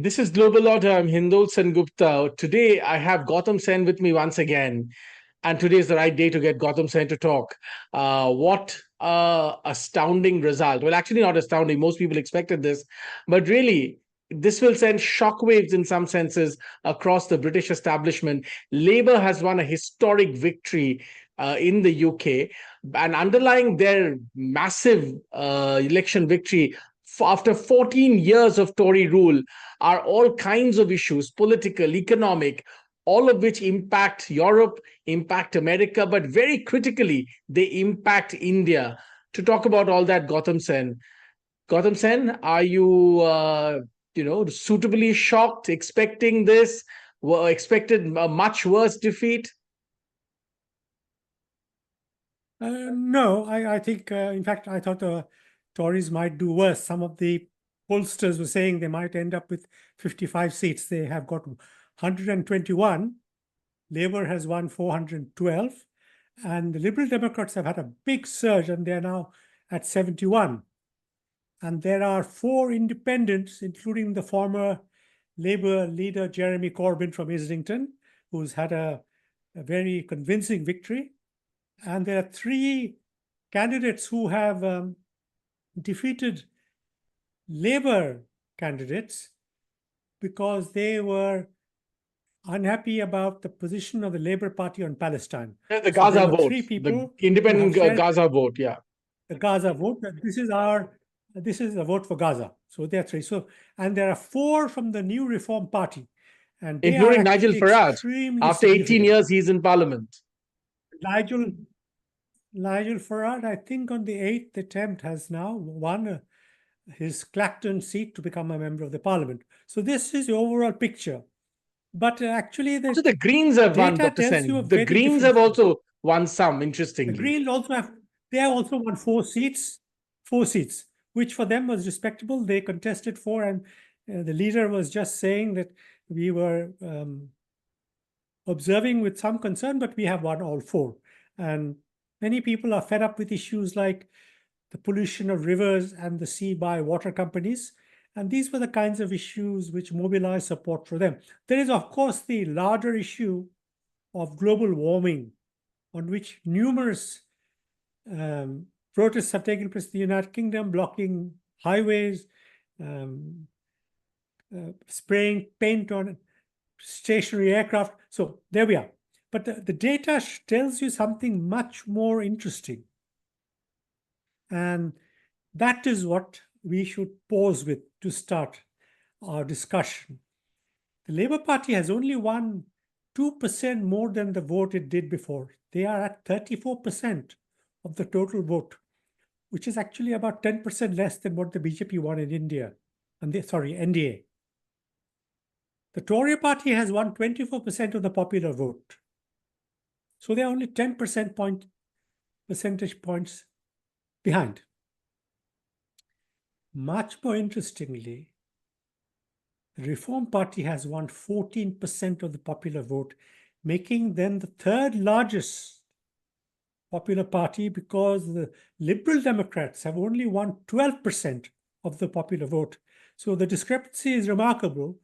This is Global Order. I'm Hindol Sengupta. Today, I have Gautam Sen with me once again. And today is the right day to get Gautam Sen to talk. What astounding result. Well, actually, not astounding. Most people expected this. But really, this will send shockwaves in some senses across the British establishment. Labour has won a historic victory in the UK. And underlying their massive election victory, after 14 years of Tory rule, are all kinds of issues, political, economic, all of which impact Europe, impact America, but very critically, they impact India. To talk about all that, Gautam Sen. Gautam Sen, are you, suitably shocked, expecting this, expected a much worse defeat? No, I think, in fact, I thought the Tories might do worse. Some of the pollsters were saying they might end up with 55 seats. They have got 121. Labour has won 412. And the Liberal Democrats have had a big surge, and they're now at 71. And there are 4 independents, including the former Labour leader Jeremy Corbyn from Islington, who's had a very convincing victory. And there are 3 candidates who have defeated Labour candidates because they were unhappy about the position of the Labour Party on Palestine. The Gaza vote, 3 people, the independent Gaza vote, yeah. The Gaza vote. This is a vote for Gaza. So there are 3. So, and there are 4 from the New Reform Party, and they including are Nigel Farage. After 18 years, he's in Parliament. Nigel Farage, I think on the 8th attempt, has now won his Clacton seat to become a member of the Parliament. So this is the overall picture. But actually, the Greens have won, Dr. Sen. The Greens have also won some, interestingly. The Greens they have also won 4 seats, which for them was respectable. They contested 4, and the leader was just saying that we were observing with some concern, but we have won all 4. And many people are fed up with issues like the pollution of rivers and the sea by water companies. And these were the kinds of issues which mobilized support for them. There is, of course, the larger issue of global warming, on which numerous protests have taken place in the United Kingdom, blocking highways, spraying paint on stationary aircraft. So there we are. But the data tells you something much more interesting. And that is what we should pause with to start our discussion. The Labour Party has only won 2% more than the vote it did before. They are at 34% of the total vote, which is actually about 10% less than what the BJP won in India. NDA. The Tory party has won 24% of the popular vote. So they are only 10 percentage points behind. Much more interestingly, the Reform Party has won 14% of the popular vote, making them the 3rd largest popular party, because the Liberal Democrats have only won 12% of the popular vote. So the discrepancy is remarkable.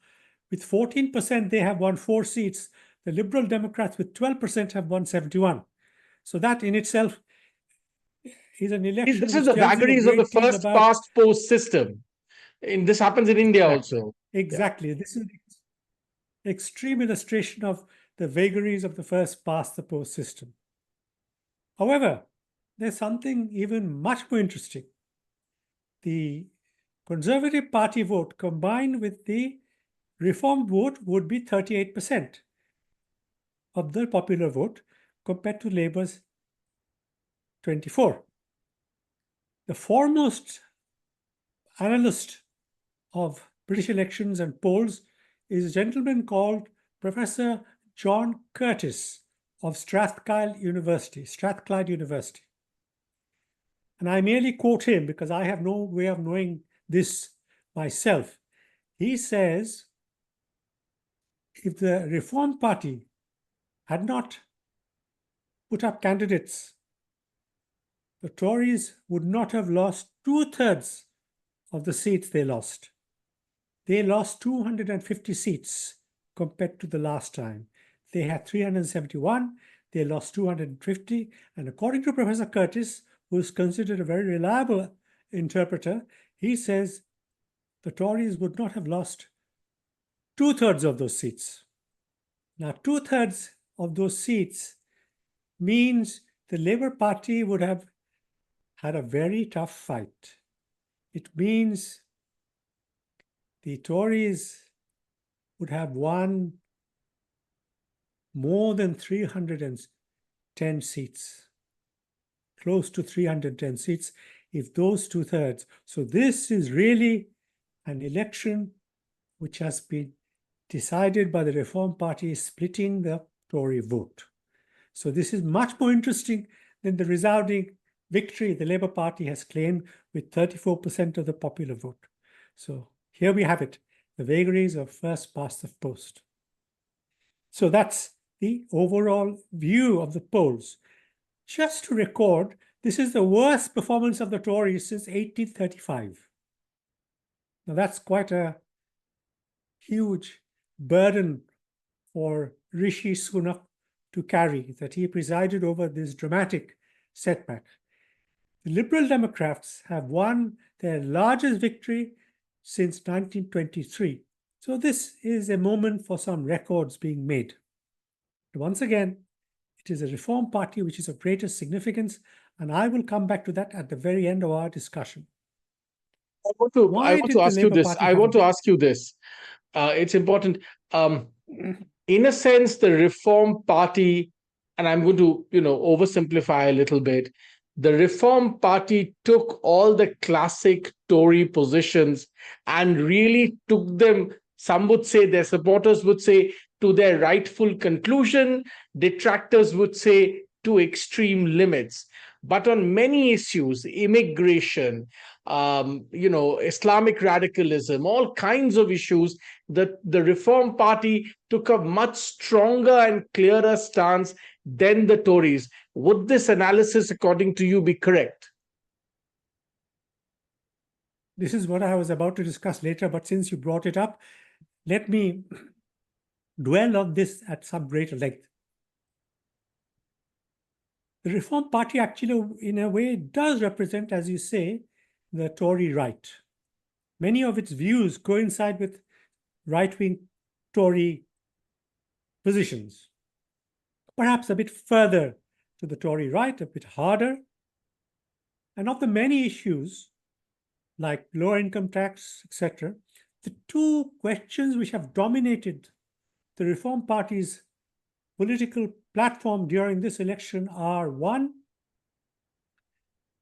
With 14%, they have won 4 seats. The Liberal Democrats with 12% have won 71. So that in itself is an election. This is the vagaries of the first past post system. And this happens in India also. Exactly. This is an extreme illustration of the vagaries of the first past the post system. However, there's something even much more interesting. The Conservative Party vote combined with the Reform vote would be 38% of the popular vote compared to Labour's 24%. The foremost analyst of British elections and polls is a gentleman called Professor John Curtis of Strathclyde University. And I merely quote him because I have no way of knowing this myself. He says, if the Reform Party had not put up candidates, the Tories would not have lost 2/3 of the seats they lost. they lost 250 seats compared to the last time. They had 371, they lost 250, and according to Professor Curtis, who is considered a very reliable interpreter, he says the Tories would not have lost two-thirds of those seats. Now, two-thirds of those seats means the Labour Party would have had a very tough fight. It means the Tories would have won more than 310 seats, close to 310 seats, if those two-thirds. So this is really an election which has been decided by the Reform Party splitting the Tory vote. So this is much more interesting than the resounding victory the Labour Party has claimed with 34% of the popular vote. So here we have it, the vagaries of first past the post. So that's the overall view of the polls. Just to record, this is the worst performance of the Tories since 1835. Now that's quite a huge burden for Rishi Sunak to carry, that he presided over this dramatic setback. The Liberal Democrats have won their largest victory since 1923. So this is a moment for some records being made. But once again, it is a Reform Party which is of greatest significance, and I will come back to that at the very end of our discussion. I want to ask you this. I want to ask you this. It's important. In a sense, the Reform Party, and I'm going to, oversimplify a little bit. The Reform Party took all the classic Tory positions and really took them, some would say, their supporters would say, to their rightful conclusion. Detractors would say to extreme limits. But on many issues, immigration, Islamic radicalism, all kinds of issues, the Reform Party took a much stronger and clearer stance than the Tories. Would this analysis, according to you, be correct? This is what I was about to discuss later, but since you brought it up, let me dwell on this at some greater length. The Reform Party actually, in a way, does represent, as you say, the Tory right. Many of its views coincide with right-wing Tory positions. Perhaps a bit further to the Tory right, a bit harder. And of the many issues, like lower income tax, etc., the two questions which have dominated the Reform Party's political platform during this election are: one,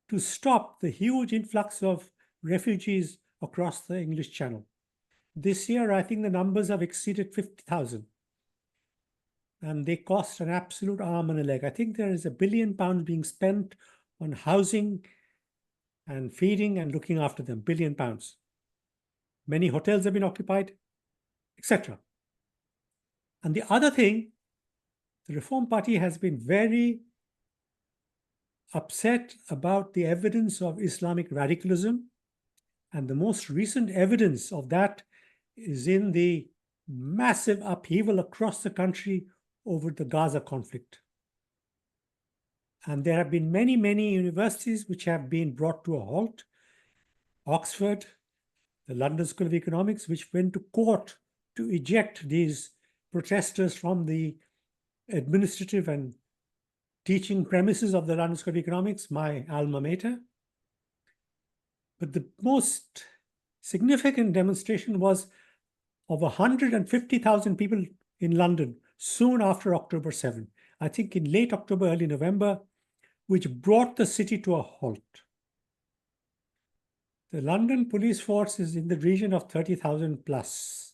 to stop the huge influx of refugees across the English Channel. This year, I think the numbers have exceeded 50,000. And they cost an absolute arm and a leg. I think there is £1 billion being spent on housing and feeding and looking after them, £1 billion. Many hotels have been occupied, etc. And the other thing, the Reform Party has been very upset about the evidence of Islamic radicalism. And the most recent evidence of that is in the massive upheaval across the country over the Gaza conflict. And there have been many, many universities which have been brought to a halt. Oxford, the London School of Economics, which went to court to eject these protesters from the administrative and teaching premises of the London School of Economics, my alma mater. But the most significant demonstration was of 150,000 people in London soon after October 7, I think in late October, early November, which brought the city to a halt. The London police force is in the region of 30,000 plus,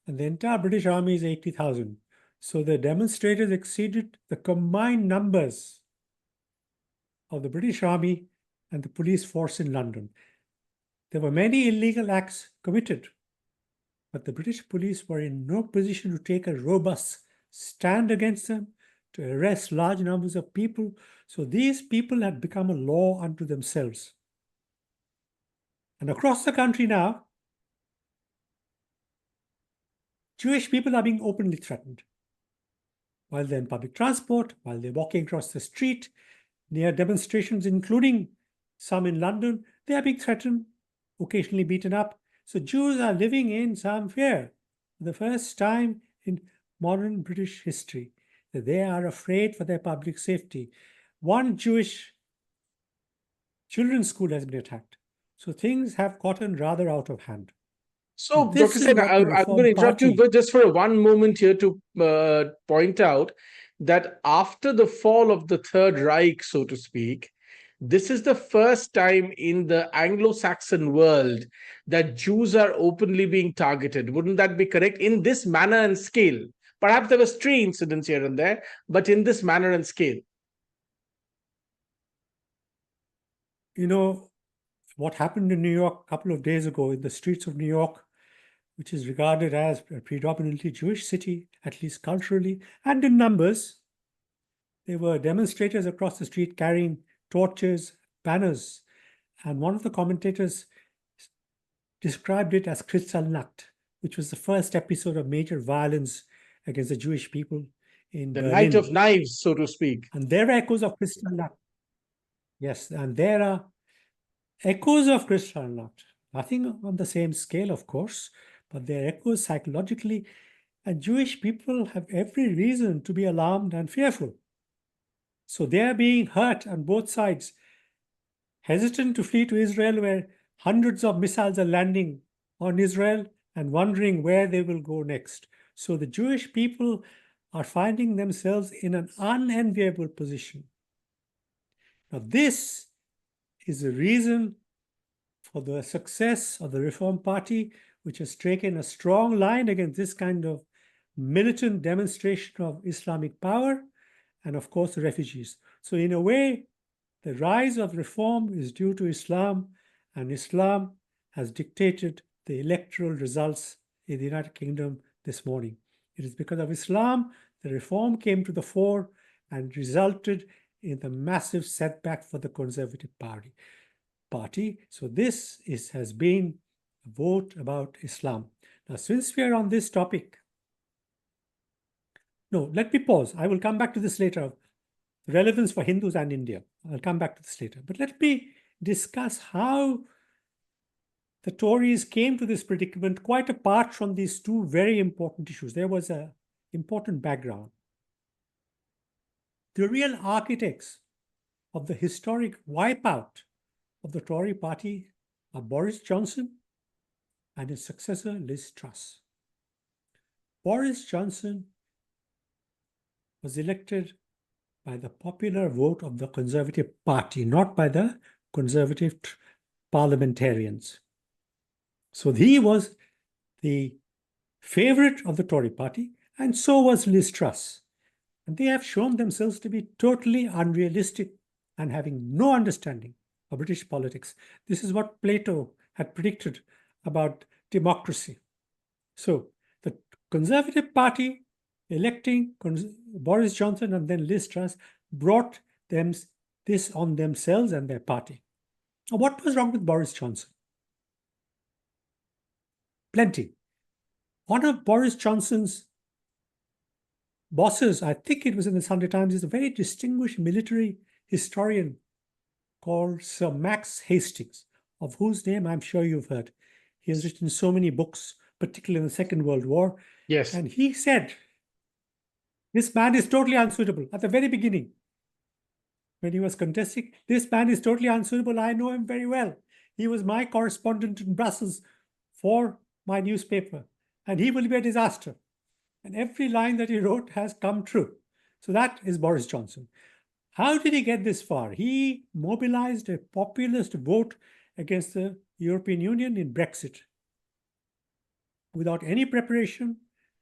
and the entire British Army is 80,000. So the demonstrators exceeded the combined numbers of the British Army and the police force in London. There were many illegal acts committed, but the British police were in no position to take a robust stand against them, to arrest large numbers of people. So these people had become a law unto themselves. And across the country now, Jewish people are being openly threatened. While they're in public transport, while they're walking across the street, near demonstrations, including some in London, they are being threatened, occasionally beaten up. So Jews are living in some fear. For the first time in modern British history, that they are afraid for their public safety. One Jewish children's school has been attacked. So things have gotten rather out of hand. So, This Dr. is Sen, what the I'm going Reform to interrupt you Party, just for one moment here to point out that after the fall of the Third Reich, so to speak, this is the first time in the Anglo-Saxon world that Jews are openly being targeted. Wouldn't that be correct? In this manner and scale. Perhaps there were stray incidents here and there, but in this manner and scale. you know, what happened in New York a couple of days ago in the streets of New York, which is regarded as a predominantly Jewish city, at least culturally, and in numbers. There were demonstrators across the street carrying torches, banners, and one of the commentators described it as Kristallnacht, which was the first episode of major violence against the Jewish people in The Berlin. night of knives, so to speak. And there are echoes of Kristallnacht. Yes, and there are echoes of Kristallnacht. Nothing on the same scale, of course, but there are echoes psychologically, and Jewish people have every reason to be alarmed and fearful. So they are being hurt on both sides, hesitant to flee to Israel, where hundreds of missiles are landing on Israel and wondering where they will go next. So the Jewish people are finding themselves in an unenviable position. Now, this is the reason for the success of the Reform Party, which has taken a strong line against this kind of militant demonstration of Islamic power, and of course the refugees. So in a way, the rise of reform is due to Islam, and Islam has dictated the electoral results in the United Kingdom this morning. It is because of Islam the reform came to the fore and resulted in the massive setback for the Conservative Party. So this has been a vote about Islam. Now, since we are on this topic, no, let me pause. I will come back to this later. The relevance for Hindus and India. I'll come back to this later. But let me discuss how the Tories came to this predicament, quite apart from these two very important issues. There was an important background. The real architects of the historic wipeout of the Tory party are Boris Johnson and his successor, Liz Truss. Boris Johnson was elected by the popular vote of the Conservative Party, not by the Conservative parliamentarians. So he was the favorite of the Tory party, and so was Liz Truss. And they have shown themselves to be totally unrealistic and having no understanding of British politics. This is what Plato had predicted about democracy. So the Conservative Party electing Boris Johnson and then Liz Truss brought them this on themselves and their party. Now, what was wrong with Boris Johnson? Plenty. One of Boris Johnson's bosses, I think it was in the Sunday Times, is a very distinguished military historian called Sir Max Hastings, of whose name I'm sure you've heard. He has written so many books, particularly in the Second World War. Yes. And he said, this man is totally unsuitable at the very beginning. When he was contesting, this man is totally unsuitable. I know him very well. He was my correspondent in Brussels for my newspaper, and he will be a disaster. And every line that he wrote has come true. So that is Boris Johnson. How did he get this far? He mobilized a populist vote against the European Union in Brexit without any preparation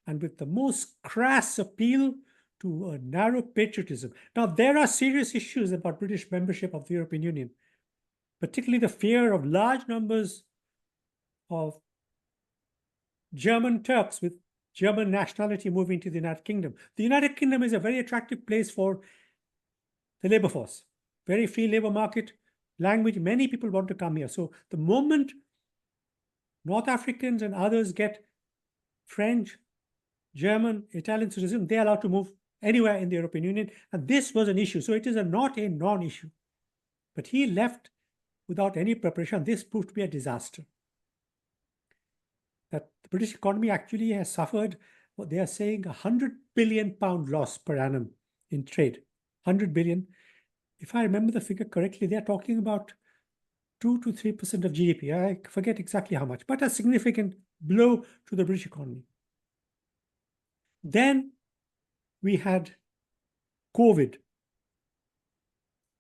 and with the most crass appeal to a narrow patriotism. Now, there are serious issues about British membership of the European Union, particularly the fear of large numbers of German Turks with German nationality moving to the United Kingdom. The United Kingdom is a very attractive place for the labor force, very free labor market, language, many people want to come here. So the moment North Africans and others get French, German, Italian citizen, they're allowed to move anywhere in the European Union. And this was an issue. So it is not a non-issue. But he left without any preparation. This proved to be a disaster. That the British economy actually has suffered what they are saying £100 billion loss per annum in trade. 100 billion. If I remember the figure correctly, they're talking about 2 to 3% of GDP. I forget exactly how much, but a significant blow to the British economy. Then we had COVID,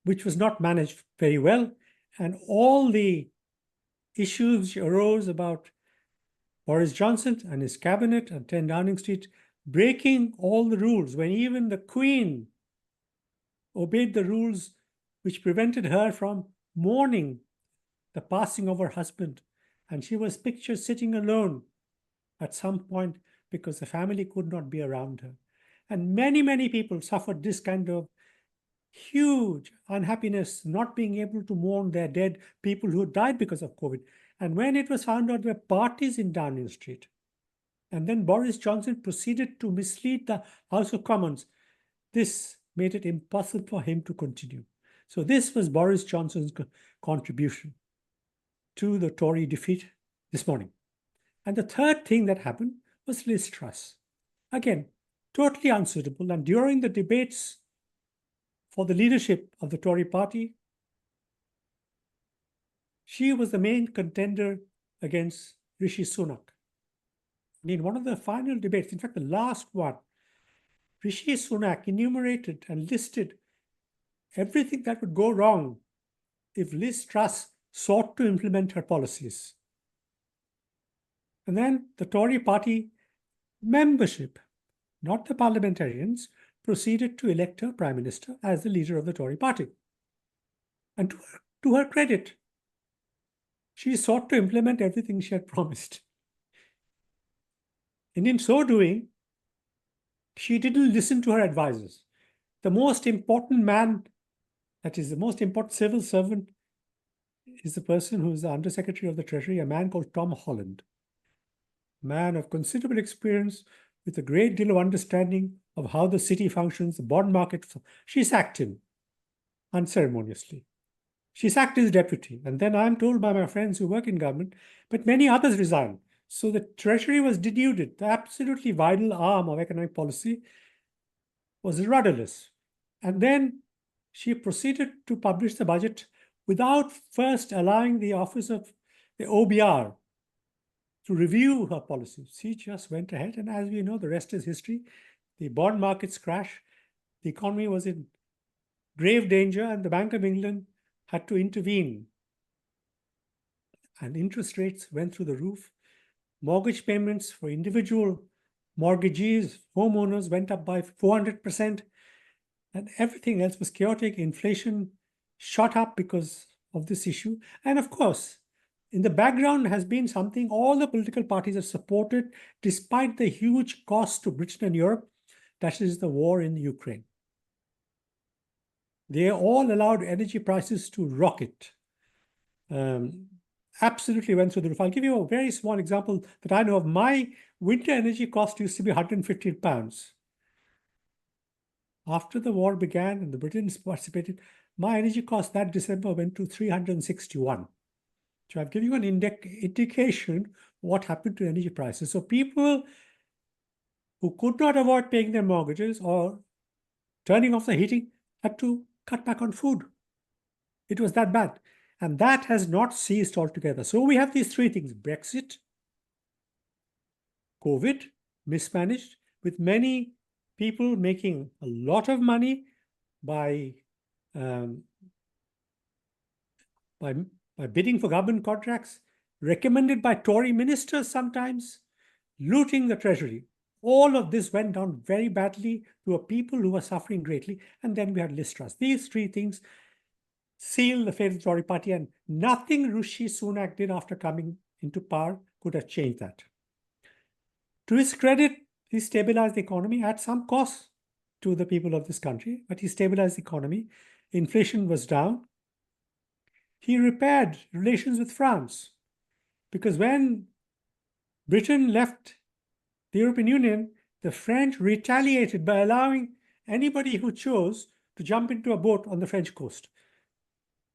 which was not managed very well, and all the issues arose about Boris Johnson and his cabinet and 10 Downing Street breaking all the rules when even the Queen obeyed the rules which prevented her from mourning the passing of her husband. And she was pictured sitting alone at some point because the family could not be around her. And many, many people suffered this kind of huge unhappiness, not being able to mourn their dead people who died because of COVID. And when it was found out there were parties in Downing Street, and then Boris Johnson proceeded to mislead the House of Commons, this made it impossible for him to continue. So this was Boris Johnson's contribution to the Tory defeat this morning. And the third thing that happened was Liz Truss. Again, totally unsuitable. And during the debates for the leadership of the Tory party, she was the main contender against Rishi Sunak. And in one of the final debates, in fact, the last one, Rishi Sunak enumerated and listed everything that would go wrong if Liz Truss sought to implement her policies. And then the Tory party membership, not the parliamentarians, proceeded to elect her prime minister as the leader of the Tory party. And to her credit, she sought to implement everything she had promised. And in so doing, she didn't listen to her advisors. The most important man, that is the most important civil servant, is the person who is the Undersecretary of the Treasury, a man called Tom Holland. A man of considerable experience with a great deal of understanding of how the city functions, the bond market. She sacked him unceremoniously. She sacked his deputy. And then I'm told by my friends who work in government, but many others resigned. So the Treasury was denuded. The absolutely vital arm of economic policy was rudderless. And then she proceeded to publish the budget without first allowing the office of the OBR to review her policies. She just went ahead, and as we know, the rest is history. The bond markets crashed, the economy was in grave danger, and the Bank of England had to intervene. And interest rates went through the roof. Mortgage payments for individual mortgagees, homeowners went up by 400%, and everything else was chaotic. Inflation shot up because of this issue. And of course, in the background has been something all the political parties have supported despite the huge cost to Britain and Europe, that is the war in Ukraine. They all allowed energy prices to rocket. Absolutely went through the roof. I'll give you a very small example that I know of. My winter energy cost used to be £115. After the war began and the Britons participated, my energy cost that December went to 361. So I've given you an indication what happened to energy prices. So people who could not avoid paying their mortgages or turning off the heating had to cut back on food. It was that bad. And that has not ceased altogether. So we have these three things: Brexit, COVID, mismanaged, with many people making a lot of money by bidding for government contracts, recommended by Tory ministers sometimes, looting the treasury. All of this went down very badly to a people who were suffering greatly. And then we had Liz Truss. These three things seal the fate of the Tory party, and nothing Rishi Sunak did after coming into power could have changed that. To his credit, he stabilized the economy at some cost to the people of this country, but he stabilized the economy. Inflation was down. He repaired relations with France, because when Britain left the European Union, the French retaliated by allowing anybody who chose to jump into a boat on the French coast.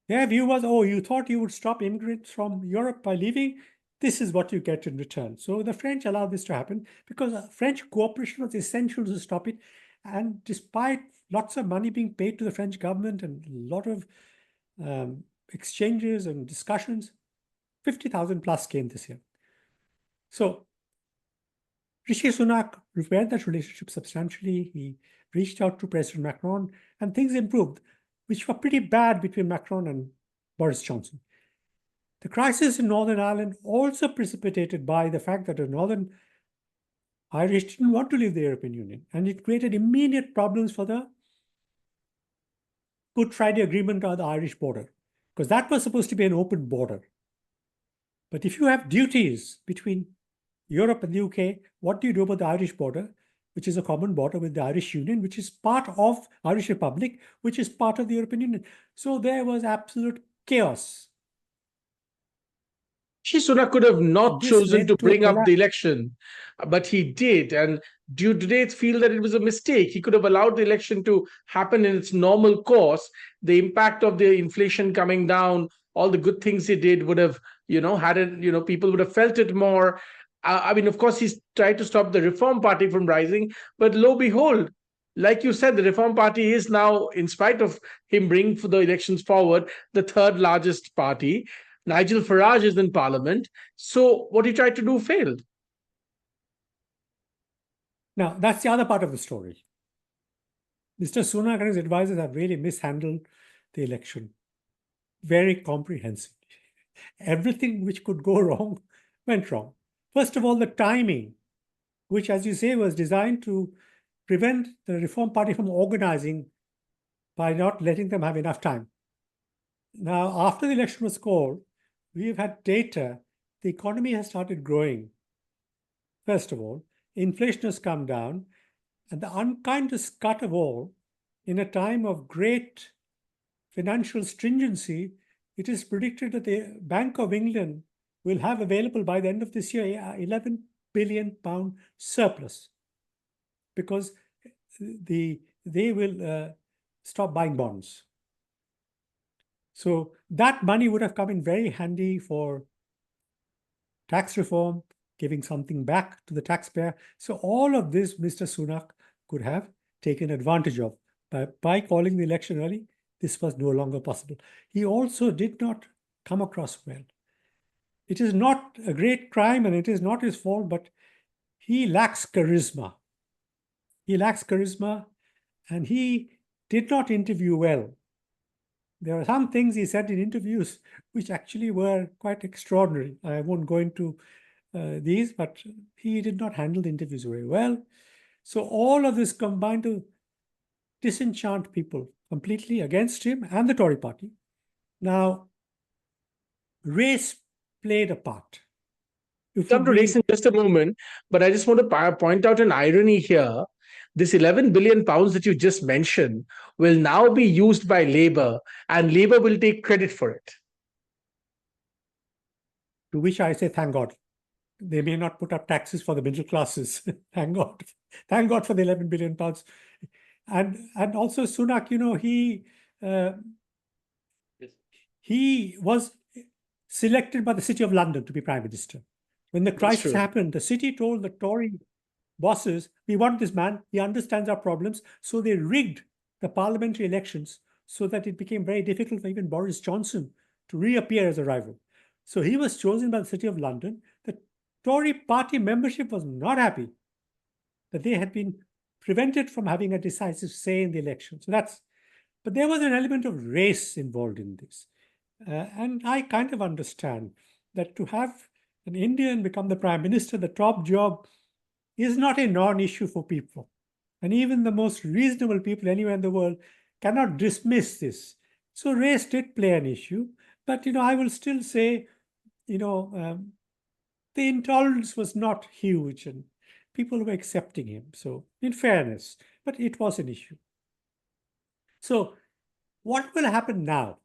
Their view was, oh, you thought you would stop immigrants from Europe by leaving? This is what you get in return. So the French allowed this to happen because French cooperation was essential to stop it. And despite lots of money being paid to the French government and a lot of exchanges and discussions, 50,000 plus came this year. So Rishi Sunak repaired that relationship substantially. He reached out to President Macron and things improved, which were pretty bad between Macron and Boris Johnson. The crisis in Northern Ireland also precipitated by the fact that the Northern Irish didn't want to leave the European Union, and it created immediate problems for the Good Friday Agreement on the Irish border, because that was supposed to be an open border. But if you have duties between Europe and the UK, what do you do about the Irish border, which is a common border with the Irish Union, which is part of Irish Republic, which is part of the European Union? So there was absolute chaos. Rishi Sunak could have not chosen to bring up the collapse. election, but he did. And do you today feel that it was a mistake? He could have allowed the election to happen in its normal course. The impact of the inflation coming down, all the good things he did would have, had it, people would have felt it more. I mean, of course, he's tried to stop the Reform Party from rising, but lo behold, like you said, the Reform Party is now, in spite of him bringing the elections forward, the third largest party. Nigel Farage is in parliament. So what he tried to do failed. Now, that's the other part of the story. Mr. Sunak and his advisors have really mishandled the election very comprehensively. Everything which could go wrong went wrong. First of all, the timing, which, as you say, was designed to prevent the Reform Party from organizing by not letting them have enough time. Now, after the election was called, we've had data. The economy has started growing. First of all, inflation has come down, and the unkindest cut of all, in a time of great financial stringency, it is predicted that the Bank of England will have available by the end of this year £11 billion surplus, because they will stop buying bonds. So that money would have come in very handy for tax reform, giving something back to the taxpayer. So all of this Mr. Sunak could have taken advantage of. By calling the election early, this was no longer possible. He also did not come across well. It is not a great crime and it is not his fault, but he lacks charisma. He lacks charisma and he did not interview well. There are some things he said in interviews which actually were quite extraordinary. I won't go into these, but he did not handle the interviews very well. So all of this combined to disenchant people completely against him and the Tory party. Now, race played a part. Come to race in just a moment, but I just want to point out an irony here. This 11 billion pounds that you just mentioned will now be used by Labour, and Labour will take credit for it. To which I say, thank God. They may not put up taxes for the middle classes. Thank God. Thank God for the 11 billion pounds. And also Sunak, he was selected by the City of London to be Prime Minister. When the crisis happened, the city told the Tory bosses, we want this man, he understands our problems. So they rigged the parliamentary elections so that it became very difficult for even Boris Johnson to reappear as a rival. So he was chosen by the City of London. The Tory party membership was not happy that they had been prevented from having a decisive say in the election. But there was an element of race involved in this. And I kind of understand that to have an Indian become the Prime Minister, the top job, is not a non-issue for people. And even the most reasonable people anywhere in the world cannot dismiss this. So race did play an issue. But, I will still say, the intolerance was not huge and people were accepting him. So in fairness, but it was an issue. So what will happen now?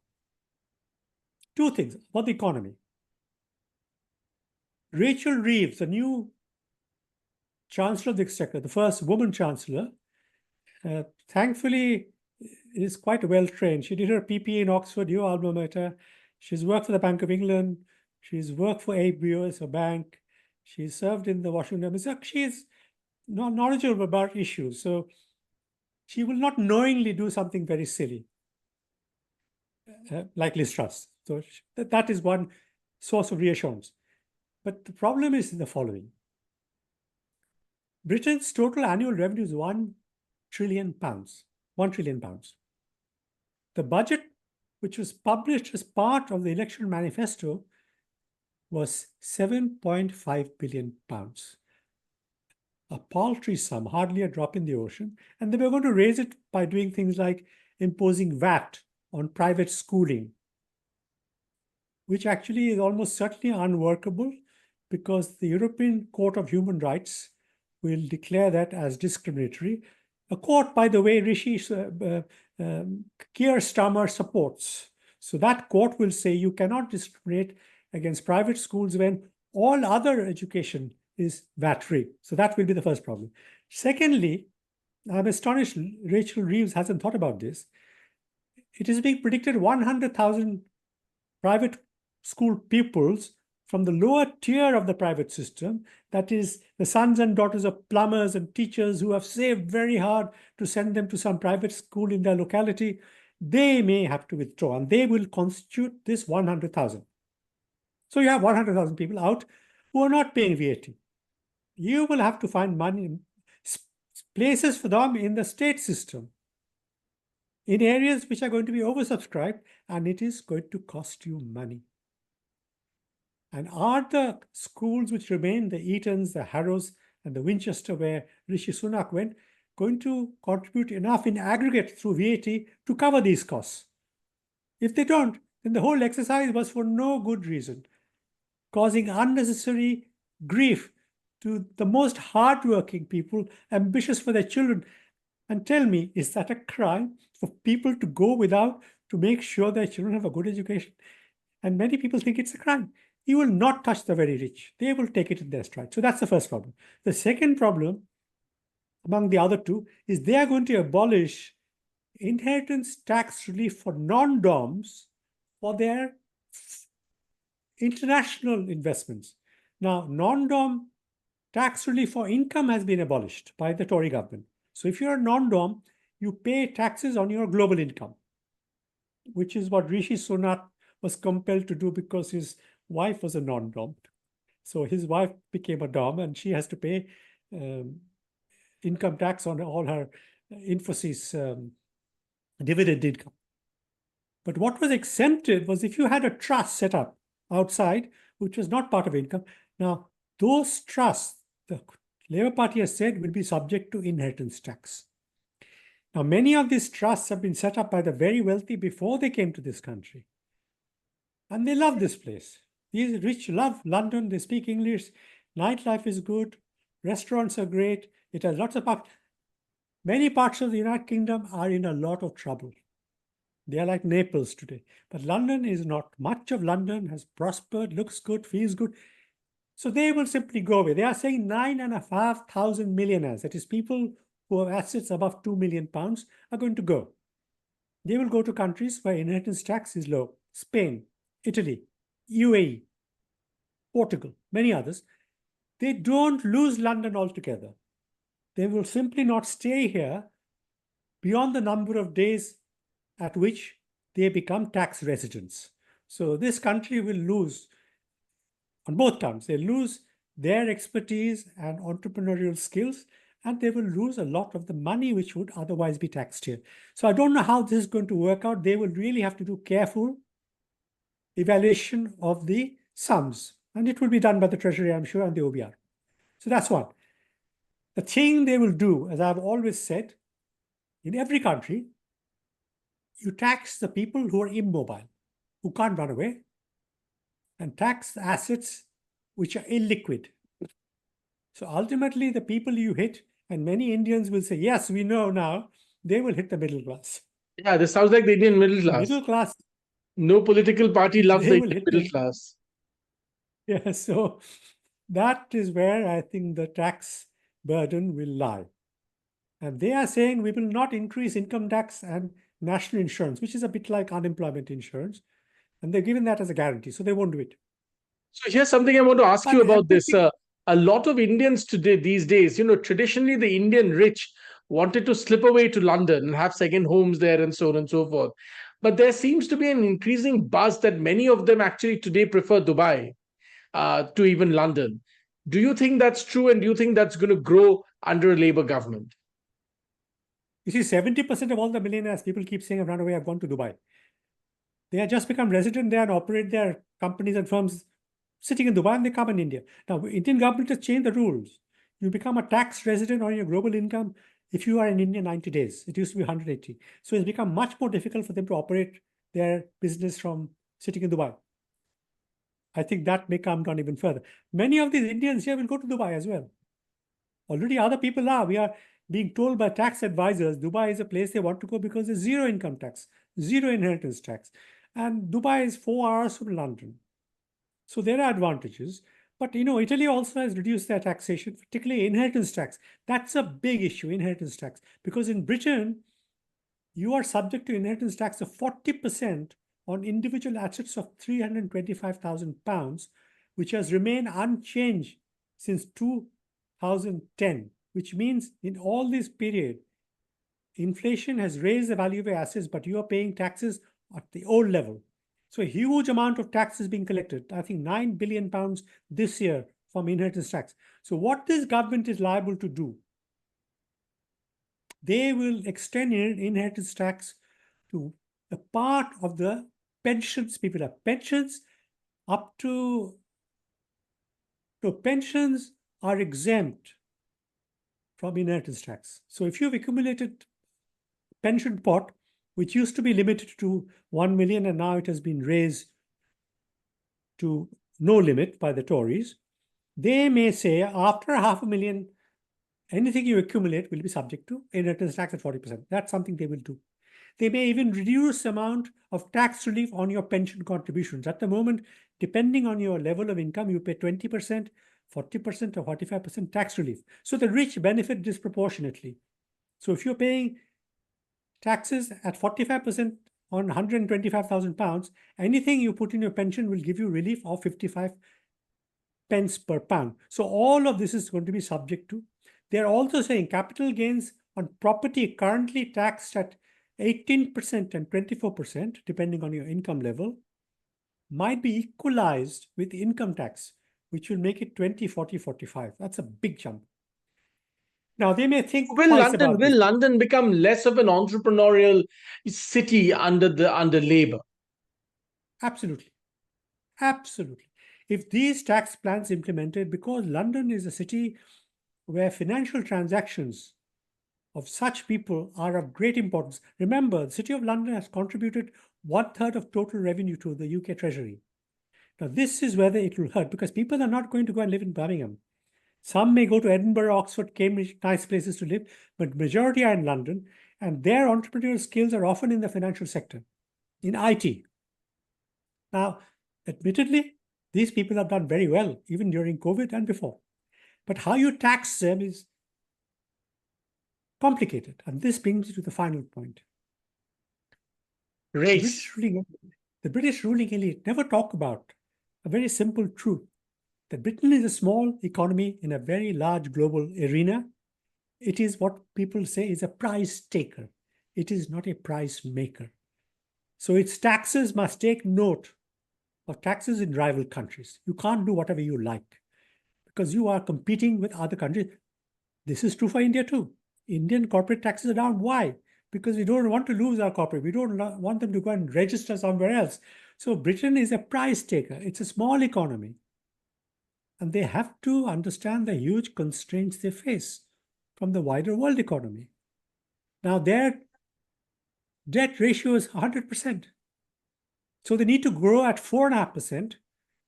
Two things about the economy. Rachel Reeves, the new Chancellor of the Exchequer, the first woman Chancellor, thankfully is quite well trained. She did her PPE in Oxford, your alma mater. She's worked for the Bank of England. She's worked for ABO as a bank. She's served in the Washington. So she's knowledgeable about issues. So she will not knowingly do something very silly, like Liz Truss. So that is one source of reassurance. But the problem is the following. Britain's total annual revenue is £1 trillion. £1 trillion. The budget, which was published as part of the election manifesto, was £7.5 billion. A paltry sum, hardly a drop in the ocean. And they were going to raise it by doing things like imposing VAT on private schooling, which actually is almost certainly unworkable because the European Court of Human Rights will declare that as discriminatory. A court, by the way, Rishi Keir Starmer supports. So that court will say you cannot discriminate against private schools when all other education is VAT-free. So that will be the first problem. Secondly, I'm astonished Rachel Reeves hasn't thought about this. It is being predicted 100,000 private school pupils from the lower tier of the private system, that is the sons and daughters of plumbers and teachers who have saved very hard to send them to some private school in their locality, they may have to withdraw, and they will constitute this 100,000. So you have 100,000 people out who are not paying VAT. You will have to find money, places for them in the state system, in areas which are going to be oversubscribed, and it is going to cost you money. And are the schools which remain, the Eatons, the Harrows, and the Winchester, where Rishi Sunak went, going to contribute enough in aggregate through VAT to cover these costs? If they don't, then the whole exercise was for no good reason, causing unnecessary grief to the most hardworking people, ambitious for their children. And tell me, is that a crime for people to go without to make sure their children have a good education? And many people think it's a crime. You will not touch the very rich. They will take it in their stride. So that's the first problem. The second problem, among the other two, is they are going to abolish inheritance tax relief for non-DOMs for their international investments. Now, non-DOM tax relief for income has been abolished by the Tory government. So if you're a non-DOM, you pay taxes on your global income, which is what Rishi Sunak was compelled to do because his wife was a non-DOM. So his wife became a DOM and she has to pay income tax on all her Infosys dividend income. But what was exempted was if you had a trust set up outside, which was not part of income. Now, those trusts, the Labour Party has said, will be subject to inheritance tax. Now, many of these trusts have been set up by the very wealthy before they came to this country. And they love this place. These rich love London. They speak English. Nightlife is good. Restaurants are great. It has lots of parks. Many parts of the United Kingdom are in a lot of trouble. They are like Naples today. But London is not. Much of London has prospered, looks good, feels good. So they will simply go away. They are saying 9,500 millionaires, that is people who have assets above £2 million, are going to go. They will go to countries where inheritance tax is low. Spain, Italy, UAE, Portugal, many others. They don't lose London altogether. They will simply not stay here beyond the number of days at which they become tax residents. So this country will lose on both counts. They lose their expertise and entrepreneurial skills, and they will lose a lot of the money which would otherwise be taxed here. So I don't know how this is going to work out. They will really have to do careful evaluation of the sums, and it will be done by the Treasury, I'm sure, and the OBR. So that's one. The thing they will do, as I've always said, in every country, you tax the people who are immobile, who can't run away, and tax the assets which are illiquid. So ultimately, the people you hit, and many Indians will say, yes, we know now, they will hit the middle class. Yeah, this sounds like the Indian middle class. Middle class. No political party loves They the will Indian hit middle class. Yeah, so that is where I think the tax burden will lie. And they are saying we will not increase income tax and national insurance, which is a bit like unemployment insurance. And they're given that as a guarantee, so they won't do it. So here's something I want to ask you But about this. everything, A lot of Indians today, these days, traditionally the Indian rich wanted to slip away to London and have second homes there and so on and so forth. But there seems to be an increasing buzz that many of them actually today prefer Dubai to even London. Do you think that's true? And do you think that's going to grow under a Labour government? you see, 70% of all the millionaires, people keep saying, I've run away, I've gone to Dubai. They have just become resident there and operate their companies and firms sitting in Dubai, and they come in India. Now, Indian government has changed the rules. You become a tax resident on your global income if you are in India 90 days. It used to be 180. So it's become much more difficult for them to operate their business from sitting in Dubai. I think that may come down even further. Many of these Indians here will go to Dubai as well. Already other people are. We are being told by tax advisors Dubai is a place they want to go because there's zero income tax, zero inheritance tax. And Dubai is 4 hours from London. So there are advantages. But Italy also has reduced their taxation, particularly inheritance tax. That's a big issue, inheritance tax. Because in Britain, you are subject to inheritance tax of 40% on individual assets of £325,000, which has remained unchanged since 2010, which means in all this period, inflation has raised the value of your assets, but you are paying taxes at the old level. So a huge amount of tax is being collected. I think £9 billion this year from inheritance tax. So what this government is liable to do, they will extend inheritance tax to a part of the pensions people have. Pensions up to pensions are exempt from inheritance tax. So if you've accumulated pension pot, which used to be limited to 1 million and now it has been raised to no limit by the Tories, they may say after 500,000, anything you accumulate will be subject to inheritance tax at 40%. That's something they will do. They may even reduce the amount of tax relief on your pension contributions. At the moment, depending on your level of income, you pay 20%, 40%, or 45% tax relief. So the rich benefit disproportionately. So if you're paying taxes at 45% on £125,000, anything you put in your pension will give you relief of 55 pence per pound. So all of this is going to be subject to. They're also saying capital gains on property currently taxed at 18% and 24%, depending on your income level, might be equalized with income tax, which will make it 20, 40, 45. That's a big jump. Now, they may think twice about this. Will London become less of an entrepreneurial city under Labour? Absolutely. Absolutely. If these tax plans implemented, because London is a city where financial transactions of such people are of great importance. Remember, the City of London has contributed 1/3 of total revenue to the UK Treasury. Now, this is whether it will hurt because people are not going to go and live in Birmingham. Some may go to Edinburgh, Oxford, Cambridge, nice places to live, but majority are in London, and their entrepreneurial skills are often in the financial sector, in IT. Now, admittedly, these people have done very well, even during COVID and before. But how you tax them is complicated. And this brings me to the final point. Race. The British ruling elite never talk about a very simple truth that Britain is a small economy in a very large global arena. It is what people say is a price taker. It is not a price maker. So its taxes must take note of taxes in rival countries. You can't do whatever you like because you are competing with other countries. This is true for India too. Indian corporate taxes are down. Why? Because we don't want to lose our corporate. We don't want them to go and register somewhere else. So Britain is a price taker. It's a small economy. And they have to understand the huge constraints they face from the wider world economy. Now, their debt ratio is 100%. So they need to grow at 4.5%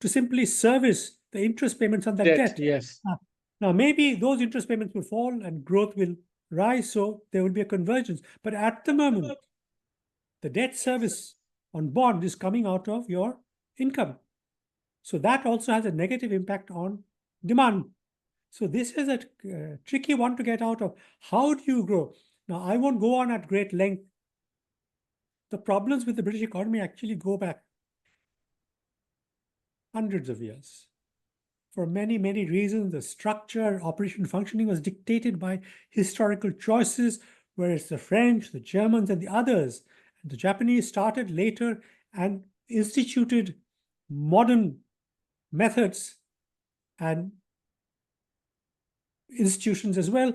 to simply service the interest payments on that debt. Yes. Now, maybe those interest payments will fall and growth will rise, so there will be a convergence. But at the moment, the debt service on bond is coming out of your income. So that also has a negative impact on demand. So this is a tricky one to get out of. How do you grow? Now, I won't go on at great length. The problems with the British economy actually go back hundreds of years. For many, many reasons, the structure, operation, functioning was dictated by historical choices, whereas the French, the Germans, and the others, and the Japanese started later and instituted modern methods and institutions as well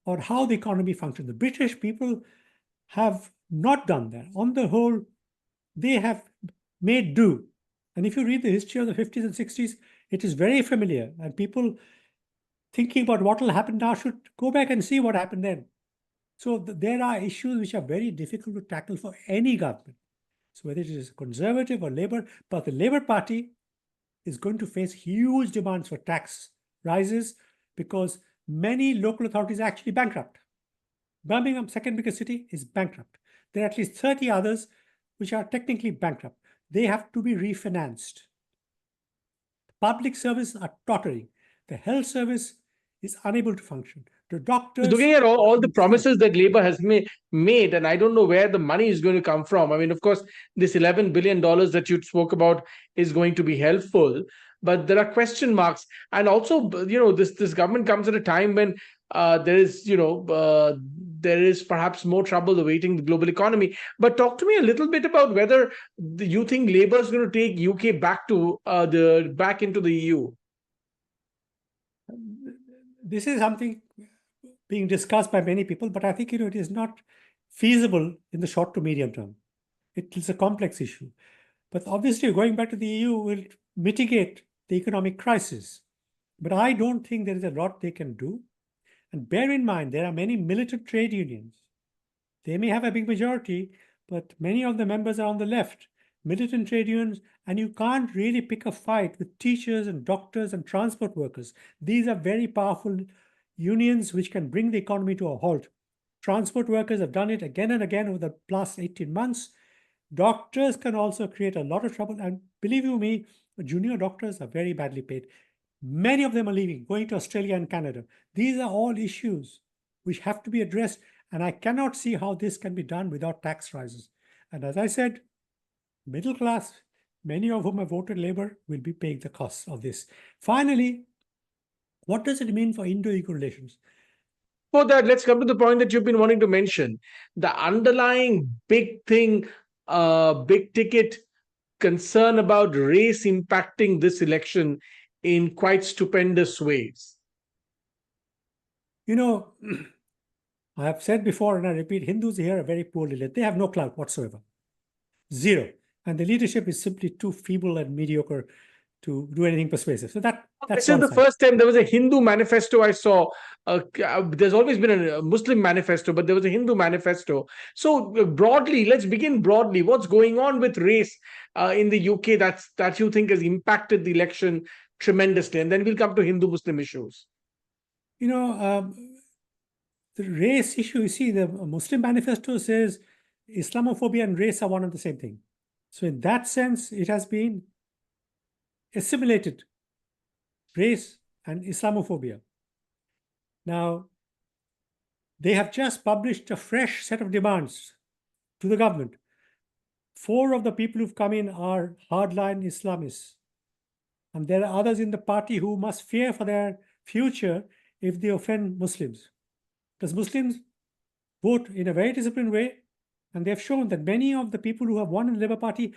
on how the economy functions. The British people have not done that. On the whole, they have made do. And if you read the history of the 50s and 60s, it is very familiar. And people thinking about what will happen now should go back and see what happened then. So there are issues which are very difficult to tackle for any government. So whether it is Conservative or Labour, but the Labour Party is going to face huge demands for tax rises because many local authorities are actually bankrupt. Birmingham, second biggest city, is bankrupt. There are at least 30 others which are technically bankrupt. They have to be refinanced. Public services are tottering. The health service is unable to function. The doctors... Looking at all the promises that Labour has made, and I don't know where the money is going to come from. I mean, of course, this $11 billion that you spoke about is going to be helpful, but there are question marks. And also, this government comes at a time when there is perhaps more trouble awaiting the global economy. But talk to me a little bit about whether you think Labour is going to take UK back into the EU. This is something being discussed by many people, but I think it is not feasible in the short to medium term. It is a complex issue. But obviously, going back to the EU will mitigate the economic crisis. But I don't think there is a lot they can do. And bear in mind, there are many militant trade unions. They may have a big majority, but many of the members are on the left. Militant trade unions, and you can't really pick a fight with teachers and doctors and transport workers. These are very powerful unions which can bring the economy to a halt. Transport workers have done it again and again over the last 18 months. Doctors can also create a lot of trouble. And believe you me, junior doctors are very badly paid. Many of them are leaving, going to Australia and Canada. These are all issues which have to be addressed. And I cannot see how this can be done without tax rises. And as I said, middle class, many of whom have voted Labour, will be paying the costs of this. Finally, what does it mean for Indo-EU relations? For that, let's come to the point that you've been wanting to mention. The underlying big thing, big ticket concern about race impacting this election in quite stupendous ways. I have said before, and I repeat, Hindus here are very poorly led. They have no clout whatsoever. Zero. And the leadership is simply too feeble and mediocre to do anything persuasive. So that's this is the first time there was a Hindu manifesto I saw. There's always been a Muslim manifesto, but there was a Hindu manifesto. So broadly, let's begin broadly. What's going on with race in the UK that you think has impacted the election tremendously? And then we'll come to Hindu-Muslim issues. The race issue, you see, the Muslim manifesto says Islamophobia and race are one and the same thing. So in that sense, it has been assimilated, race and Islamophobia. Now, they have just published a fresh set of demands to the government. 4 of the people who've come in are hardline Islamists. And there are others in the party who must fear for their future if they offend Muslims. Because Muslims vote in a very disciplined way, and they have shown that many of the people who have won in the Labour Party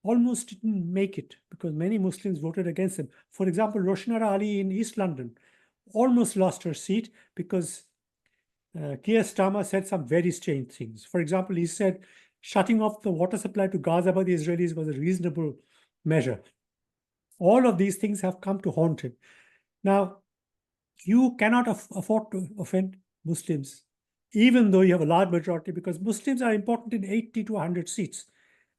almost didn't make it because many Muslims voted against them. For example, Roshanara Ali in East London almost lost her seat because Keir Starmer said some very strange things. For example, he said shutting off the water supply to Gaza by the Israelis was a reasonable measure. All of these things have come to haunt him. Now, you cannot afford to offend Muslims, even though you have a large majority, because Muslims are important in 80 to 100 seats.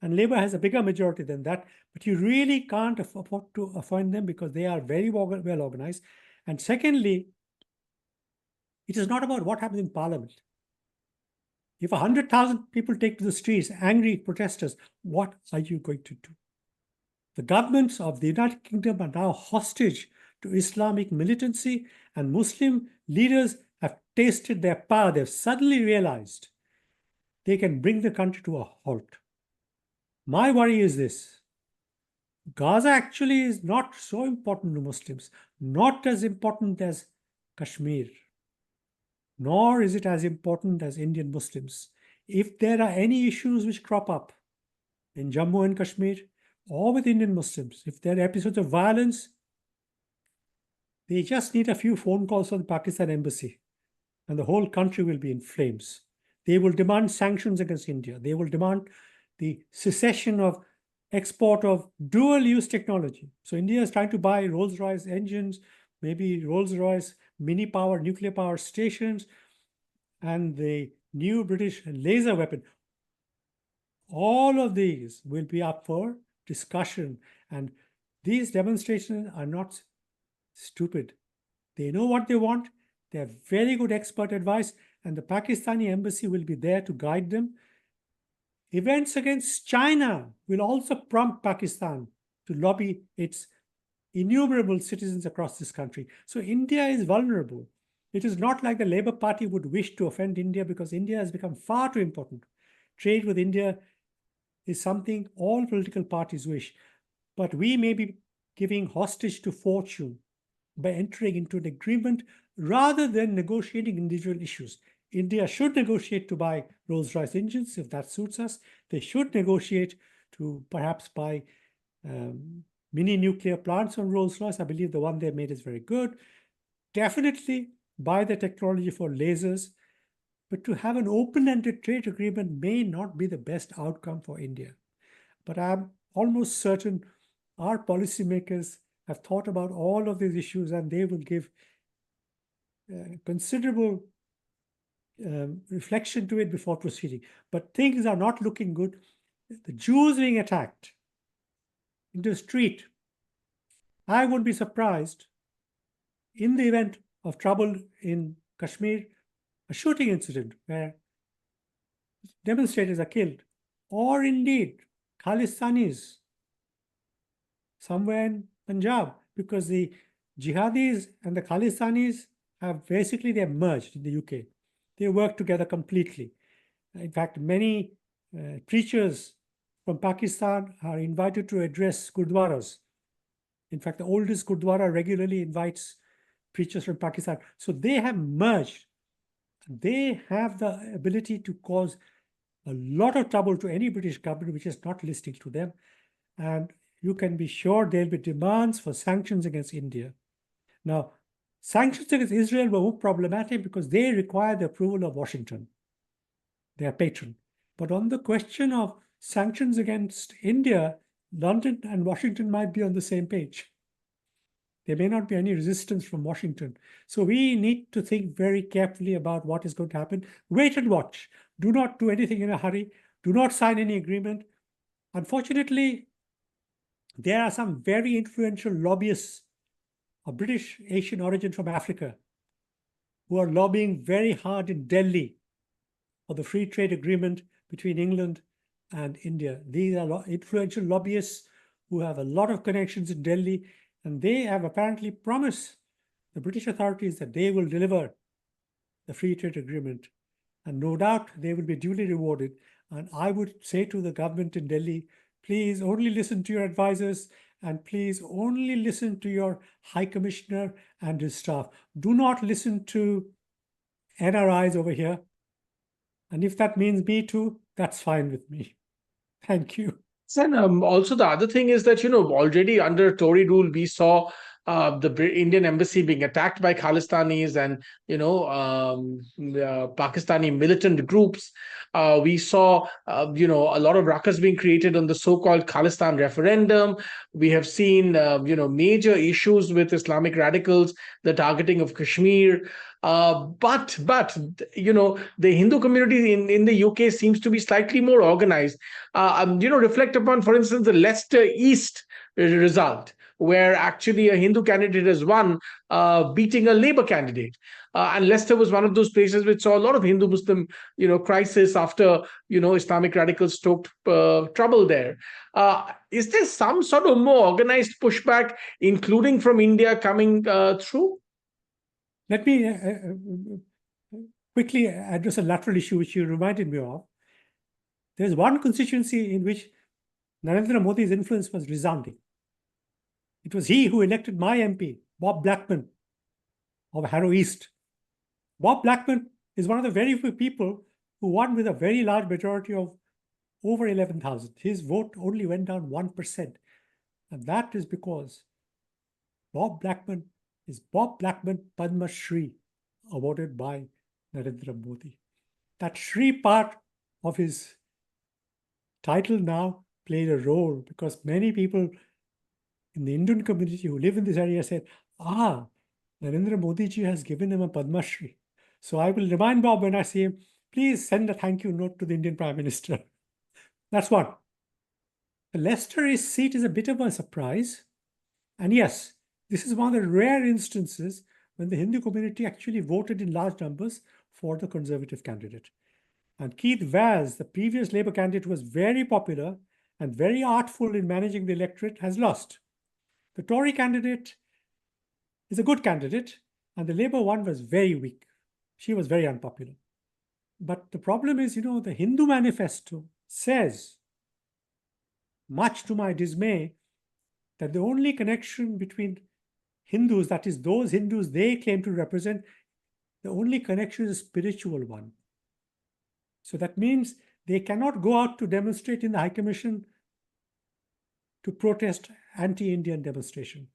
And Labour has a bigger majority than that. But you really can't afford to offend them because they are very well organized. And secondly, it is not about what happens in Parliament. If 100,000 people take to the streets, angry protesters, what are you going to do? The governments of the United Kingdom are now hostage to to Islamic militancy, and Muslim leaders have tasted their power. They've suddenly realized they can bring the country to a halt. My worry is this: Gaza actually is not so important to Muslims, not as important as Kashmir, nor is it as important as Indian Muslims. If there are any issues which crop up in Jammu and Kashmir or with Indian Muslims, if there are episodes of violence, they just need a few phone calls from the Pakistan embassy and the whole country will be in flames. They will demand sanctions against India. They will demand the cessation of export of dual-use technology. So India is trying to buy Rolls-Royce engines, maybe Rolls-Royce mini-power nuclear power stations, and the new British laser weapon. All of these will be up for discussion, and these demonstrations are not stupid. They know what they want. They have very good expert advice, and the Pakistani embassy will be there to guide them. Events against China will also prompt Pakistan to lobby its innumerable citizens across this country. So India is vulnerable. It is not like the Labour Party would wish to offend India, because India has become far too important. Trade with India is something all political parties wish. But we may be giving hostage to fortune by entering into an agreement rather than negotiating individual issues. India should negotiate to buy Rolls-Royce engines if that suits us. They should negotiate to perhaps buy mini nuclear plants from Rolls-Royce. I believe the one they made is very good. Definitely buy the technology for lasers. But to have an open-ended trade agreement may not be the best outcome for India. But I'm almost certain our policymakers have thought about all of these issues, and they will give considerable reflection to it before proceeding. But things are not looking good. The Jews being attacked in the street, I wouldn't be surprised in the event of trouble in Kashmir, a shooting incident where demonstrators are killed, or indeed Khalistanis somewhere in Punjab, because the jihadis and the Khalistanis have basically, they've merged in the UK. They work together completely. In fact, many preachers from Pakistan are invited to address gurdwaras. In fact, the oldest gurdwara regularly invites preachers from Pakistan. So they have merged. They have the ability to cause a lot of trouble to any British government which is not listening to them. And you can be sure there'll be demands for sanctions against India. Now, sanctions against Israel were more problematic because they require the approval of Washington, their patron. But on the question of sanctions against India, London and Washington might be on the same page. There may not be any resistance from Washington. So we need to think very carefully about what is going to happen. Wait and watch. Do not do anything in a hurry. Do not sign any agreement. Unfortunately, there are some very influential lobbyists of British Asian origin from Africa who are lobbying very hard in Delhi for the free trade agreement between England and India. These are influential lobbyists who have a lot of connections in Delhi, and they have apparently promised the British authorities that they will deliver the free trade agreement. And no doubt they will be duly rewarded. And I would say to the government in Delhi, please only listen to your advisors, and please only listen to your High Commissioner and his staff. Do not listen to NRIs over here. And if that means me too, that's fine with me. Thank you. And also the other thing is that, already under Tory rule, we saw the Indian embassy being attacked by Khalistanis and, Pakistani militant groups. We saw, a lot of ruckus being created on the so-called Khalistan referendum. We have seen, major issues with Islamic radicals, the targeting of Kashmir. But the Hindu community in the UK seems to be slightly more organized. Reflect upon, for instance, the Leicester East result, where actually a Hindu candidate has won, beating a Labour candidate. And Leicester was one of those places which saw a lot of Hindu-Muslim, crisis after, Islamic radicals stoked trouble there. Is there some sort of more organized pushback, including from India, coming through? Let me quickly address a lateral issue which you reminded me of. There's one constituency in which Narendra Modi's influence was resounding. It was he who elected my MP, Bob Blackman of Harrow East. Bob Blackman is one of the very few people who won with a very large majority of over 11,000. His vote only went down 1%. And that is because Bob Blackman is Bob Blackman Padma Shri, awarded by Narendra Modi. That Shri part of his title now played a role because many people in the Indian community who live in this area said, Narendra Modi ji has given him a Padma Shri. So I will remind Bob when I see him, please send a thank you note to the Indian Prime Minister. That's one. The Leicester seat is a bit of a surprise. And yes, this is one of the rare instances when the Hindu community actually voted in large numbers for the Conservative candidate. And Keith Vaz, the previous Labour candidate who was very popular and very artful in managing the electorate, has lost. The Tory candidate is a good candidate, and the Labour one was very weak. She was very unpopular. But the problem is, the Hindu manifesto says, much to my dismay, that the only connection between Hindus, that is those Hindus they claim to represent, the only connection is a spiritual one. So that means they cannot go out to demonstrate in the High Commission to protest anti-Indian demonstration.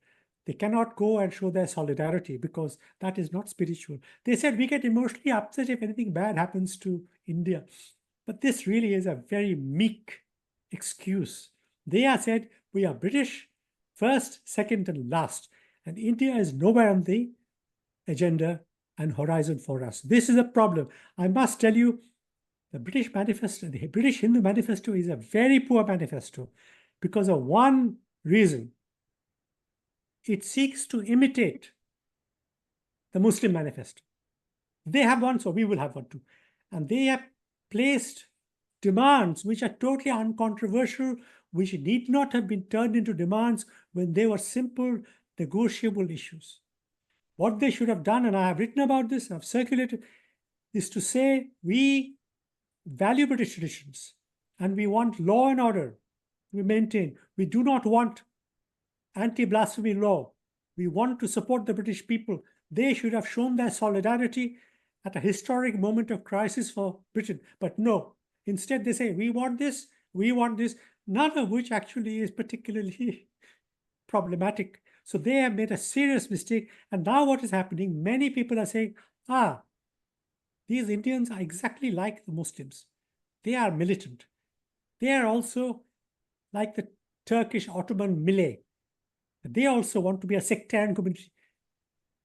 They cannot go and show their solidarity because that is not spiritual. They said we get emotionally upset if anything bad happens to India. But this really is a very meek excuse. They have said we are British first, second, and last. And India is nowhere on the agenda and horizon for us. This is a problem. I must tell you, the British manifesto, the British Hindu manifesto is a very poor manifesto because of one reason. It seeks to imitate the Muslim manifesto. They have one, so we will have one too. And they have placed demands which are totally uncontroversial, which need not have been turned into demands when they were simple, negotiable issues. What they should have done, and I have written about this, I've circulated, is to say we value British traditions and we want law and order we maintain. We do not want anti-blasphemy law. We want to support the British people. They should have shown their solidarity at a historic moment of crisis for Britain. But no, instead they say, we want this, none of which actually is particularly problematic. So they have made a serious mistake. And now what is happening, many people are saying, these Indians are exactly like the Muslims. They are militant. They are also like the Turkish Ottoman millet. They also want to be a sectarian community.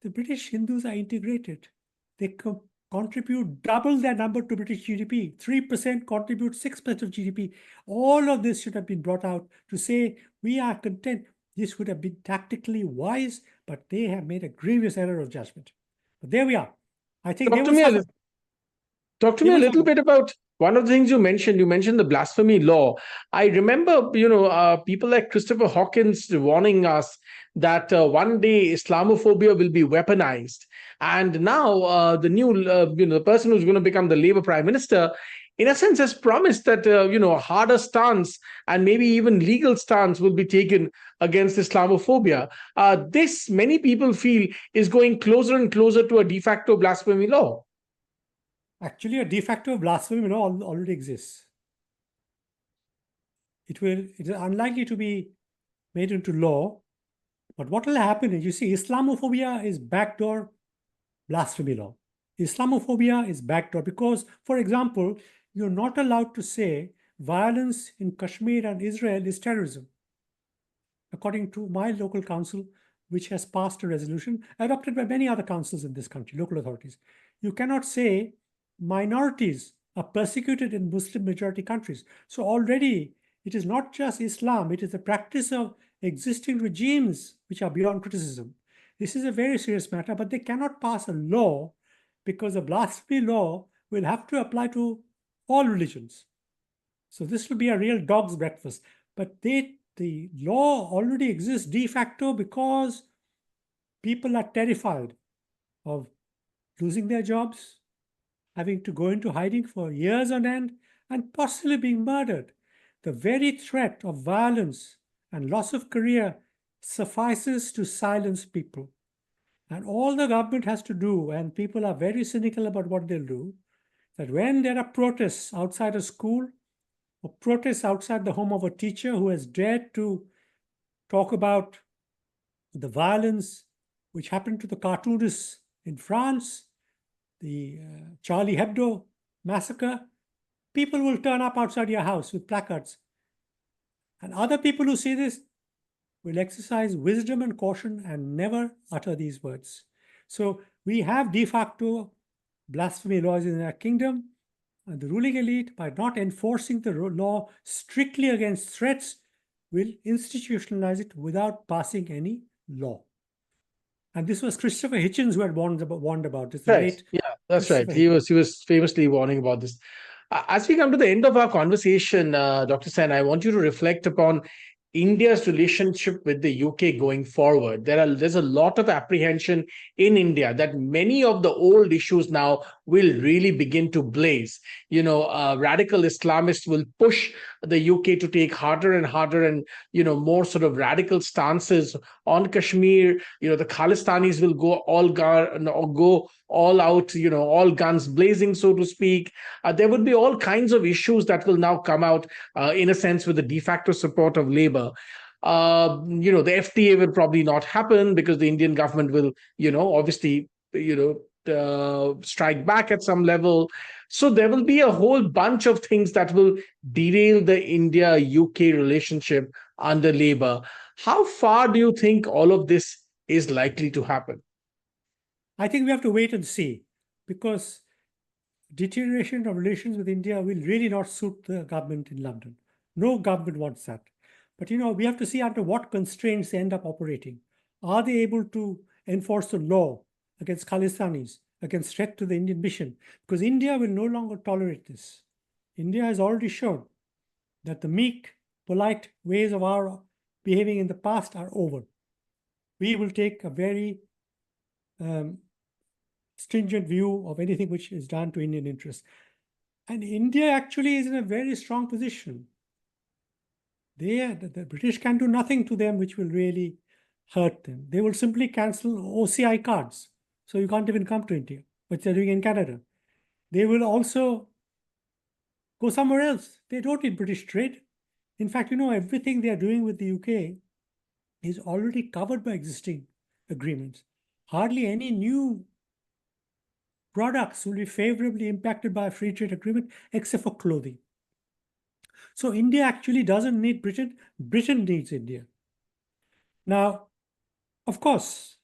The British Hindus are integrated. They contribute double their number to British GDP. 3% contribute 6% of GDP. All of this should have been brought out to say, we are content. This would have been tactically wise, but they have made a grievous error of judgment. But there we are. I think Talk to me a little bit about one of the things you mentioned. You mentioned the blasphemy law. I remember, people like Christopher Hawkins warning us that one day Islamophobia will be weaponized. And now the new, the person who's going to become the Labour Prime Minister, in a sense, has promised that, a harder stance and maybe even legal stance will be taken against Islamophobia. This, many people feel, is going closer and closer to a de facto blasphemy law. Actually, a de facto blasphemy law already exists. It is unlikely to be made into law. But what will happen is, you see, Islamophobia is backdoor blasphemy law. Islamophobia is backdoor because, for example, you're not allowed to say violence in Kashmir and Israel is terrorism. According to my local council, which has passed a resolution adopted by many other councils in this country, local authorities, you cannot say minorities are persecuted in Muslim majority countries. So already it is not just Islam, it is the practice of existing regimes which are beyond criticism. This is a very serious matter, but they cannot pass a law because a blasphemy law will have to apply to all religions. So this will be a real dog's breakfast. But the law already exists de facto because people are terrified of losing their jobs, having to go into hiding for years on end, and possibly being murdered. The very threat of violence and loss of career suffices to silence people. And all the government has to do, and people are very cynical about what they'll do, that when there are protests outside a school or protests outside the home of a teacher who has dared to talk about the violence which happened to the cartoonists in France, the Charlie Hebdo massacre, people will turn up outside your house with placards. And other people who see this will exercise wisdom and caution and never utter these words. So we have de facto blasphemy laws in our kingdom, and the ruling elite, by not enforcing the law strictly against threats, will institutionalize it without passing any law. And this was Christopher Hitchens who had warned about this. Right. Yeah, that's right. He was famously warning about this. As we come to the end of our conversation, Dr. Sen, I want you to reflect upon India's relationship with the UK going forward. There's a lot of apprehension in India that many of the old issues now will really begin to blaze. Radical Islamists will push the UK to take harder and harder and more sort of radical stances on Kashmir. The Khalistanis will go all out, all guns blazing, so to speak. There would be all kinds of issues that will now come out, in a sense, with the de facto support of Labour. The FTA will probably not happen because the Indian government will, obviously, strike back at some level. So there will be a whole bunch of things that will derail the India-UK relationship under Labour. How far do you think all of this is likely to happen? I think we have to wait and see, because deterioration of relations with India will really not suit the government in London. No government wants that. But we have to see under what constraints they end up operating. Are they able to enforce the law against Khalistanis, against threat to the Indian mission? Because India will no longer tolerate this. India has already shown that the meek, polite ways of our behaving in the past are over. We will take a very stringent view of anything which is done to Indian interests. And India actually is in a very strong position. The British can do nothing to them which will really hurt them. They will simply cancel OCI cards. So you can't even come to India, which they're doing in Canada. They will also go somewhere else. They don't need British trade. In fact, everything they are doing with the UK is already covered by existing agreements. Hardly any new products will be favorably impacted by a free trade agreement, except for clothing. So India actually doesn't need Britain. Britain needs India. Now, of course,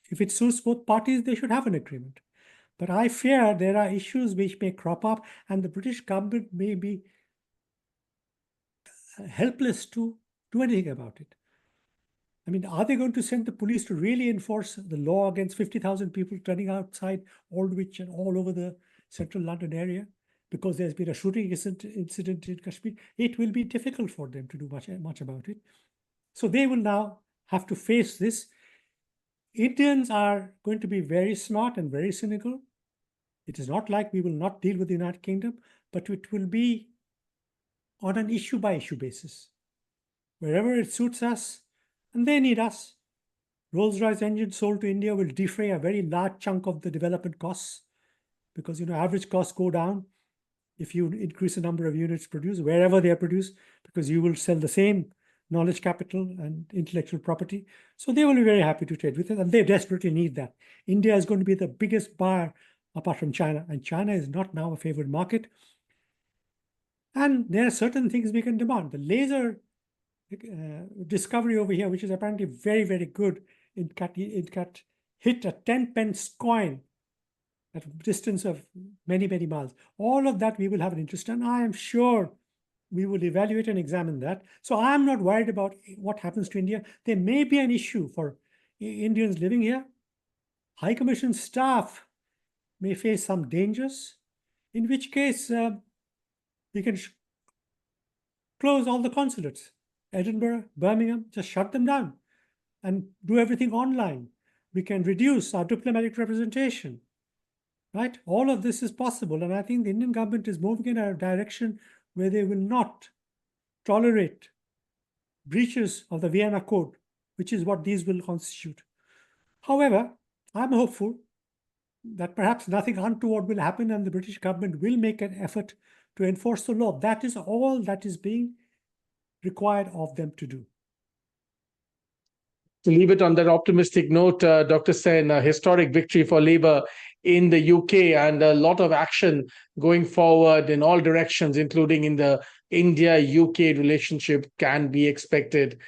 if it suits both parties, they should have an agreement. But I fear there are issues which may crop up, and the British government may be helpless to do anything about it. I mean, are they going to send the police to really enforce the law against 50,000 people turning outside Aldwych and all over the central London area because there's been a shooting incident in Kashmir? It will be difficult for them to do much about it. So they will now have to face this. Indians are going to be very smart and very cynical. It is not like we will not deal with the United Kingdom, but it will be on an issue-by-issue basis. Wherever it suits us, and they need us. Rolls-Royce engines sold to India will defray a very large chunk of the development costs, because average costs go down if you increase the number of units produced wherever they are produced, because you will sell the same knowledge capital and intellectual property. So they will be very happy to trade with it, and they desperately need that. India is going to be the biggest buyer apart from China, and China is not now a favored market. And there are certain things we can demand. The laser discovery over here, which is apparently very, very good, hit a 10-pence coin at a distance of many, many miles. All of that we will have an interest in. I am sure we will evaluate and examine that. So I'm not worried about what happens to India. There may be an issue for Indians living here. High Commission staff may face some dangers, in which case we can close all the consulates. Edinburgh, Birmingham, just shut them down and do everything online. We can reduce our diplomatic representation, right? All of this is possible. And I think the Indian government is moving in a direction where they will not tolerate breaches of the Vienna Code, which is what these will constitute. However, I'm hopeful that perhaps nothing untoward will happen and the British government will make an effort to enforce the law. That is all that is being required of them to do. To leave it on that optimistic note, Dr. Sen, a historic victory for Labour in the UK and a lot of action going forward in all directions, including in the India-UK relationship, can be expected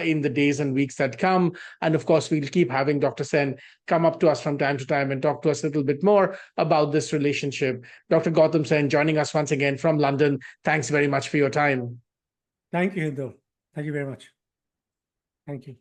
in the days and weeks that come. And of course, we'll keep having Dr. Sen come up to us from time to time and talk to us a little bit more about this relationship. Dr. Gautam Sen joining us once again from London. Thanks very much for your time. Thank you, Hindol. Thank you very much. Thank you.